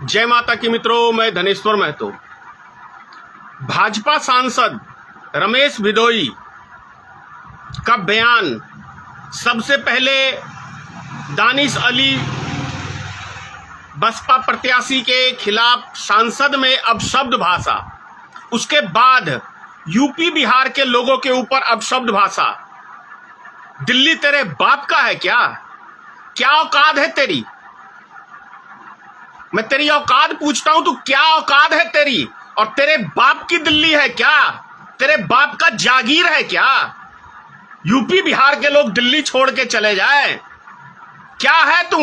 जय माता की मित्रों, मैं धनेश्वर महतो। भाजपा सांसद रमेश बिदोई का बयान, सबसे पहले दानिश अली बसपा प्रत्याशी के खिलाफ सांसद में अपशब्द भाषा, उसके बाद यूपी बिहार के लोगों के ऊपर अपशब्द भाषा। दिल्ली तेरे बाप का है क्या? क्या औकात है तेरी? मैं तेरी औकात पूछता हूं, तू क्या औकात है तेरी? और तेरे बाप की दिल्ली है क्या? तेरे बाप का जागीर है क्या? यूपी बिहार के लोग दिल्ली छोड़ के चले जाए? क्या है तू?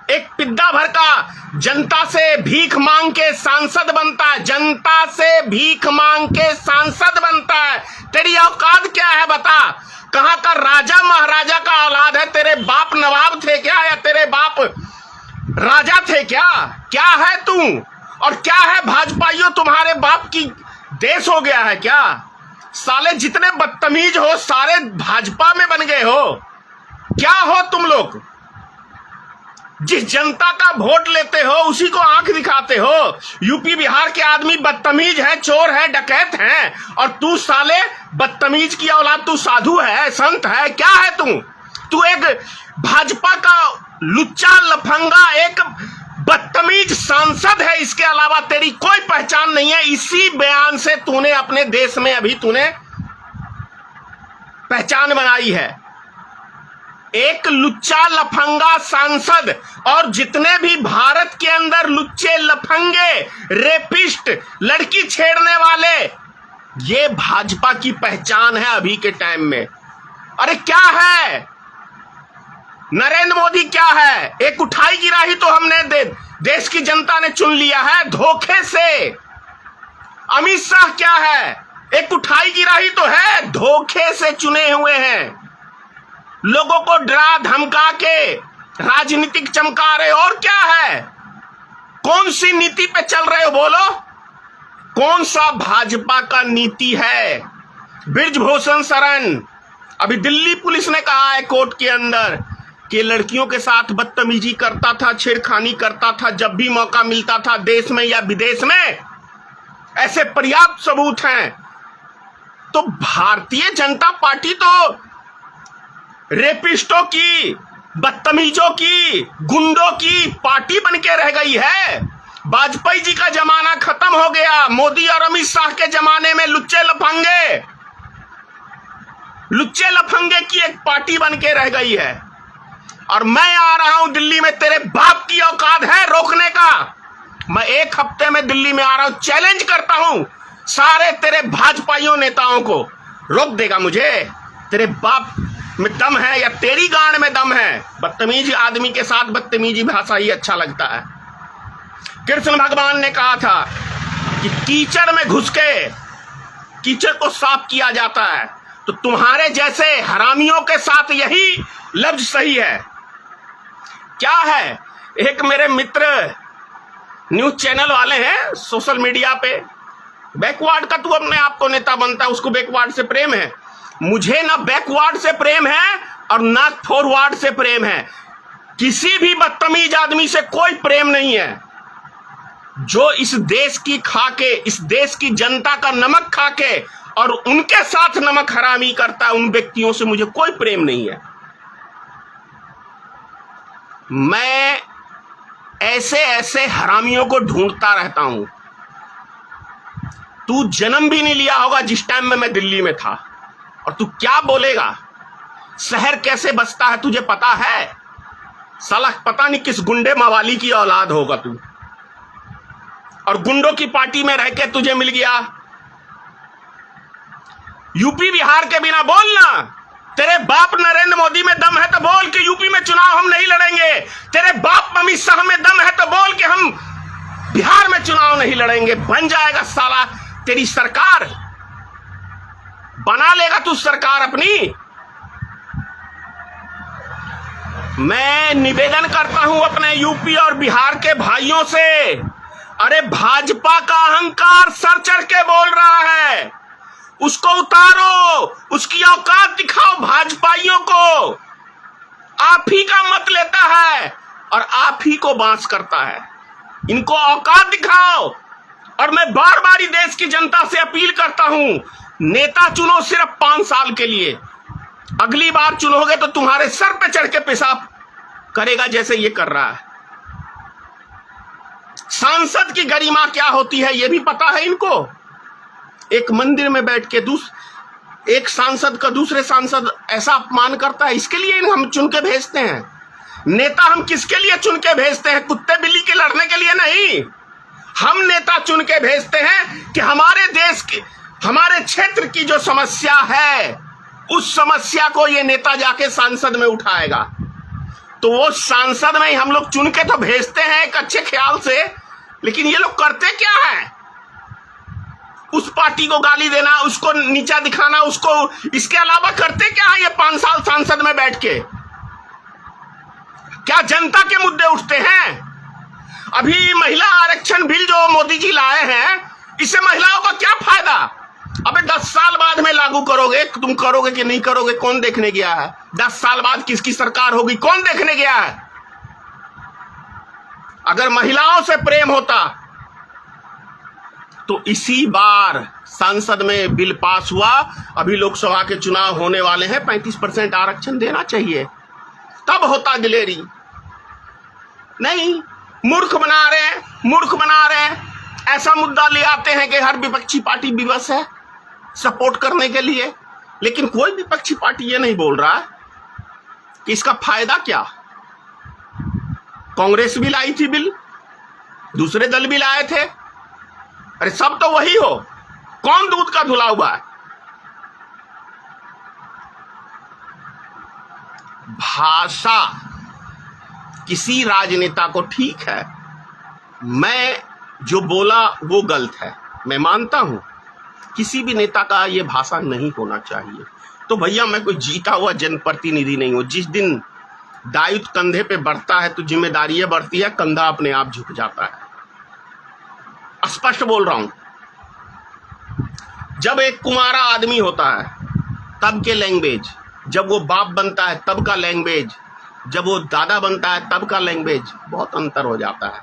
एक पिद्दा भर का जनता से भीख मांग के सांसद बनता है, जनता से भीख मांग के सांसद बनता है। तेरी औकात क्या है बता? कहां का राजा महाराजा का औलाद है? तेरे बाप नवाब थे क्या, या तेरे बाप राजा थे क्या? क्या है तू? और क्या है भाजपाइयों, तुम्हारे बाप की देश हो गया है क्या? साले जितने बदतमीज हो सारे भाजपा में बन गए हो। क्या हो तुम लोग? जिस जनता का वोट लेते हो उसी को आंख दिखाते हो। यूपी बिहार के आदमी बदतमीज है, चोर है, डकैत हैं, और तू साले बदतमीज की औलाद, तू साधु है, संत है, क्या है तू? तू एक भाजपा का लुच्चा लफंगा, एक बदतमीज सांसद है। इसके अलावा तेरी कोई पहचान नहीं है। इसी बयान से तूने अपने देश में अभी तूने पहचान बनाई है। एक लुच्चा लफंगा सांसद, और जितने भी भारत के अंदर लुच्चे लफंगे, रेपिस्ट, लड़की छेड़ने वाले, ये भाजपा की पहचान है अभी के टाइम में। अरे क्या है? नरेंद्र मोदी क्या है? एक उठाई गिराही तो हमने देश की जनता ने चुन लिया है धोखे से। अमित शाह क्या है? एक उठाई गिराही तो है, धोखे से चुने हुए हैं। लोगों को डरा धमका के राजनीतिक चमका रहे। और क्या है? कौन सी नीति पे चल रहे हो बोलो? कौन सा भाजपा का नीति है? बृजभूषण शरण, अभी दिल्ली पुलिस ने कहा है कोर्ट के अंदर कि लड़कियों के साथ बदतमीजी करता था, छेड़खानी करता था जब भी मौका मिलता था, देश में या विदेश में। ऐसे पर्याप्त सबूत हैं। तो भारतीय जनता पार्टी तो रेपिस्टों की, बदतमीजों की, गुंडों की पार्टी बन के रह गई है। वाजपेयी जी का जमाना खत्म हो गया। मोदी और अमित शाह के जमाने में लुच्चे लफंगे की एक पार्टी बन के रह गई है। और मैं आ रहा हूं दिल्ली में, तेरे बाप की औकात है रोकने का? मैं एक हफ्ते में दिल्ली में आ रहा हूं, चैलेंज करता हूं सारे तेरे भाजपाइयों नेताओं को। रोक देगा मुझे? तेरे बाप में दम है या तेरी गांड में दम है? बदतमीज आदमी के साथ बदतमीजी भाषा ही अच्छा लगता है। कृष्ण भगवान ने कहा था कि कीचड़ में घुस के कीचड़ को साफ किया जाता है। तो तुम्हारे जैसे हरामियों के साथ यही लफ्ज सही है। क्या है? एक मेरे मित्र न्यूज चैनल वाले हैं सोशल मीडिया पे, बैकवर्ड का तू अपने आप को नेता बनता है, उसको बैकवर्ड से प्रेम है। मुझे ना बैकवर्ड से प्रेम है और ना फॉरवर्ड से प्रेम है। किसी भी बदतमीज आदमी से कोई प्रेम नहीं है। जो इस देश की खा के, इस देश की जनता का नमक खा के और उनके साथ नमक हरामी करता है, उन व्यक्तियों से मुझे कोई प्रेम नहीं है। मैं ऐसे ऐसे हरामियों को ढूंढता रहता हूं। तू जन्म भी नहीं लिया होगा जिस टाइम में मैं दिल्ली में था, और तू क्या बोलेगा? शहर कैसे बसता है तुझे पता है? साला पता नहीं किस गुंडे मवाली की औलाद होगा तू, और गुंडों की पार्टी में रह के तुझे मिल गया। यूपी बिहार के बिना बोलना। तेरे बाप नरेंद्र मोदी में दम है तो बोल कि यूपी में चुनाव हम नहीं लड़ेंगे। तेरे बाप अमित शाह में दम है तो बोल कि हम बिहार में चुनाव नहीं लड़ेंगे। बन जाएगा साला तेरी सरकार, बना लेगा तू सरकार अपनी। मैं निवेदन करता हूं अपने यूपी और बिहार के भाइयों से, अरे भाजपा का अहंकार सर चढ़ के बोल रहा है, उसको उतारो, उसकी औकात दिखाओ भाजपाइयों को। आप ही का मत लेता है और आप ही को बांस करता है। इनको औकात दिखाओ। और मैं बार बार ही देश की जनता से अपील करता हूं, नेता चुनो सिर्फ 5 साल के लिए। अगली बार चुनोगे तो तुम्हारे सर पे चढ़ के पेशाब करेगा जैसे ये कर रहा है। सांसद की गरिमा क्या होती है ये भी पता है इनको। एक मंदिर में बैठ के एक सांसद का दूसरे सांसद ऐसा अपमान करता है, इसके लिए हम चुन के भेजते हैं। नेता हम किसके लिए चुन के भेजते हैं? कुत्ते बिल्ली के लड़ने के लिए नहीं। हम नेता चुन के भेजते हैं कि हमारे देश की, हमारे क्षेत्र की जो समस्या है उस समस्या को ये नेता जाके सांसद में उठाएगा। तो वो सांसद में ही हम लोग चुन के तो भेजते हैं एक अच्छे ख्याल से, लेकिन ये लोग करते क्या है? उस पार्टी को गाली देना, उसको नीचा दिखाना, उसको, इसके अलावा करते क्या है ये 5 साल सांसद में बैठ के? क्या जनता के मुद्दे उठते हैं? अभी महिला आरक्षण बिल जो मोदी जी लाए हैं, इससे महिलाओं का क्या फायदा? अबे 10 साल बाद में लागू करोगे, तुम करोगे कि नहीं करोगे कौन देखने गया है? 10 साल बाद किसकी सरकार होगी कौन देखने गया है? अगर महिलाओं से प्रेम होता तो इसी बार संसद में बिल पास हुआ। अभी लोकसभा के चुनाव होने वाले हैं, 35% आरक्षण देना चाहिए, तब होता दिलेरी। नहीं, मूर्ख बना रहे हैं। ऐसा मुद्दा ले आते हैं कि हर विपक्षी पार्टी विवश है सपोर्ट करने के लिए, लेकिन कोई विपक्षी पार्टी ये नहीं बोल रहा है कि इसका फायदा क्या। कांग्रेस भी लाई थी बिल, दूसरे दल भी लाए थे, अरे सब तो वही हो, कौन दूध का धुला हुआ है? भाषा किसी राजनेता को, ठीक है मैं जो बोला वो गलत है, मैं मानता हूं, किसी भी नेता का ये भाषा नहीं होना चाहिए। तो भैया मैं कोई जीता हुआ जनप्रतिनिधि नहीं हूं। जिस दिन दायित्व कंधे पे बढ़ता है तो जिम्मेदारियां बढ़ती है, कंधा अपने आप झुक जाता है। स्पष्ट बोल रहा हूं। जब एक कुंवारा आदमी होता है तब के लैंग्वेज, जब वो बाप बनता है तब का लैंग्वेज, जब वो दादा बनता है तब का लैंग्वेज, बहुत अंतर हो जाता है।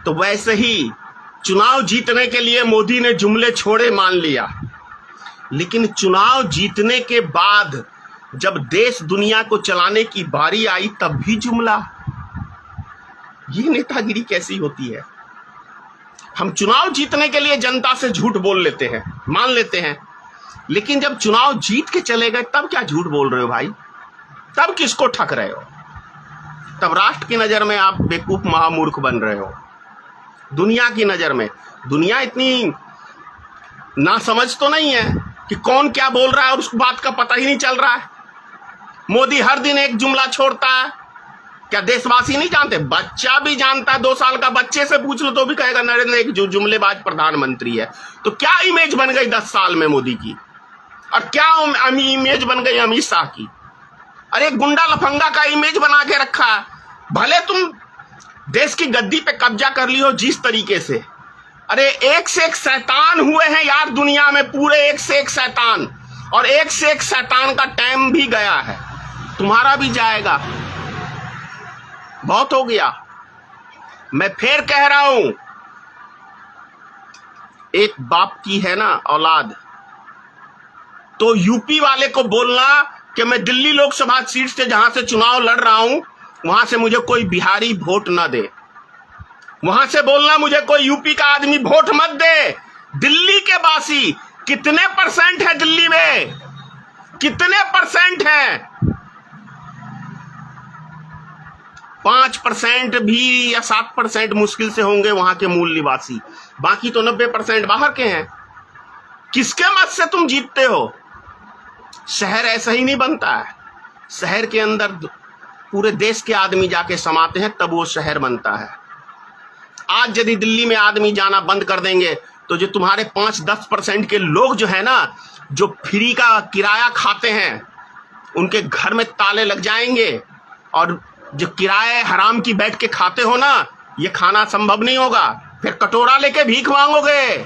तो वैसे ही चुनाव जीतने के लिए मोदी ने जुमले छोड़े मान लिया, लेकिन चुनाव जीतने के बाद जब देश दुनिया को चलाने की बारी आई तब भी जुमला। ये नेतागिरी कैसी होती है? हम चुनाव जीतने के लिए जनता से झूठ बोल लेते हैं, मान लेते हैं, लेकिन जब चुनाव जीत के चले गए तब क्या झूठ बोल रहे हो भाई? तब किसको ठग रहे हो? तब राष्ट्र की नजर में आप बेवकूफ महामूर्ख बन रहे हो। दुनिया की नजर में, दुनिया इतनी नासमझ तो नहीं है कि कौन क्या बोल रहा है और उस बात का पता ही नहीं चल रहा है। मोदी हर दिन एक जुमला छोड़ता है, क्या देशवासी नहीं जानते? बच्चा भी जानता है, 2 साल का बच्चे से पूछ लो तो भी कहेगा नरेंद्र एक जुमलेबाज प्रधानमंत्री है। तो क्या इमेज बन गई 10 साल में मोदी की, और क्या इमेज बन गई अमित शाह की? अरे गुंडा लफंगा का इमेज बना के रखा है। भले तुम देश की गद्दी पे कब्जा कर ली हो जिस तरीके से, अरे एक से एक शैतान हुए हैं यार दुनिया में, पूरे एक से एक शैतान, और एक से एक शैतान का टाइम भी गया है, तुम्हारा भी जाएगा। बहुत हो गया। मैं फिर कह रहा हूं, एक बाप की है ना औलाद, तो यूपी वाले को बोलना कि मैं दिल्ली लोकसभा सीट से जहां से चुनाव लड़ रहा हूं वहां से मुझे कोई बिहारी वोट ना दे। वहां से बोलना मुझे कोई यूपी का आदमी वोट मत दे। दिल्ली के वासी कितने % है दिल्ली में? कितने % है? 5% भी या 7% मुश्किल से होंगे वहां के मूल निवासी, बाकी तो 90% बाहर के हैं। किसके मत से तुम जीतते हो? शहर ऐसा ही नहीं बनता है। शहर के अंदर पूरे देश के आदमी जाके समाते हैं तब वो शहर बनता है। आज यदि दिल्ली में आदमी जाना बंद कर देंगे तो जो तुम्हारे 5-10% के लोग जो है ना, जो फ्री का किराया खाते हैं, उनके घर में ताले लग जाएंगे, और जो किराए हराम की बैठ के खाते हो ना, ये खाना संभव नहीं होगा। फिर कटोरा लेके भीख मांगोगे।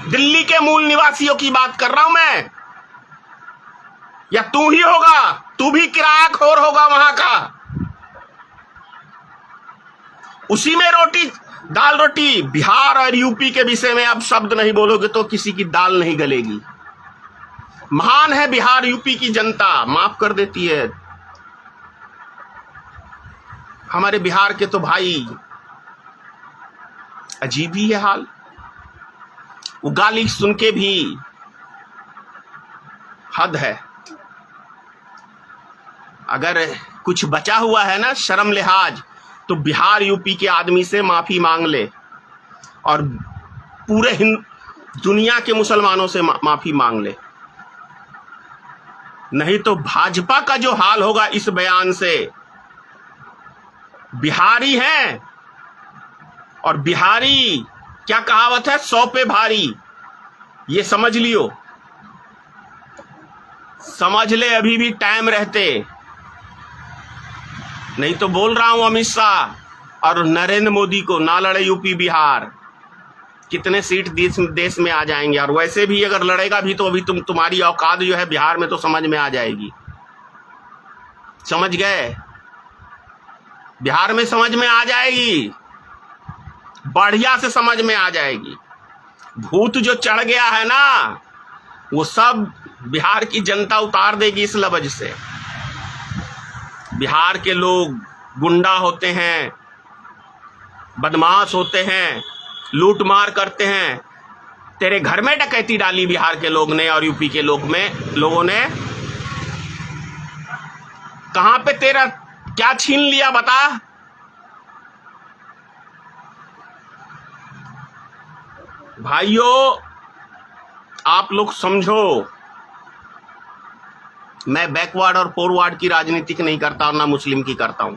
दिल्ली के मूल निवासियों की बात कर रहा हूं मैं, या तू ही होगा, तू भी किरायाखोर होगा वहां का। उसी में रोटी दाल रोटी। बिहार और यूपी के विषय में अब शब्द नहीं बोलोगे तो किसी की दाल नहीं गलेगी। महान है बिहार यूपी की जनता, माफ कर देती है। हमारे बिहार के तो भाई अजीब ही है हाल। वो गाली सुन के भी हद है। अगर कुछ बचा हुआ है ना शर्म लिहाज, तो बिहार यूपी के आदमी से माफी मांग ले और पूरे दुनिया के मुसलमानों से माफी मांग ले। नहीं तो भाजपा का जो हाल होगा इस बयान से, बिहारी हैं और बिहारी क्या कहावत है, 100 पे भारी। ये समझ लियो, समझ ले अभी भी टाइम रहते। नहीं तो बोल रहा हूं अमित शाह और नरेंद्र मोदी को, ना लड़े यूपी बिहार। कितने सीट देश में आ जाएंगे। और वैसे भी अगर लड़ेगा भी तो अभी तुम्हारी औकात जो है बिहार में तो समझ में आ जाएगी। समझ गए? बिहार में समझ में आ जाएगी, बढ़िया से समझ में आ जाएगी। भूत जो चढ़ गया है ना वो सब बिहार की जनता उतार देगी इस लफ्ज से। बिहार के लोग गुंडा होते हैं, बदमाश होते हैं, लूटमार करते हैं। तेरे घर में डकैती डाली बिहार के लोग ने और यूपी के लोगों ने। कहां पे तेरा क्या छीन लिया बता। भाइयों आप लोग समझो, मैं बैकवर्ड और फॉरवर्ड की राजनीति नहीं करता और ना मुस्लिम की करता हूं।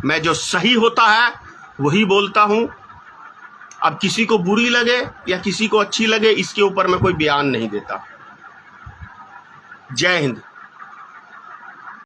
मैं जो सही होता है वही बोलता हूं। अब किसी को बुरी लगे या किसी को अच्छी लगे इसके ऊपर मैं कोई बयान नहीं देता। जय हिंद।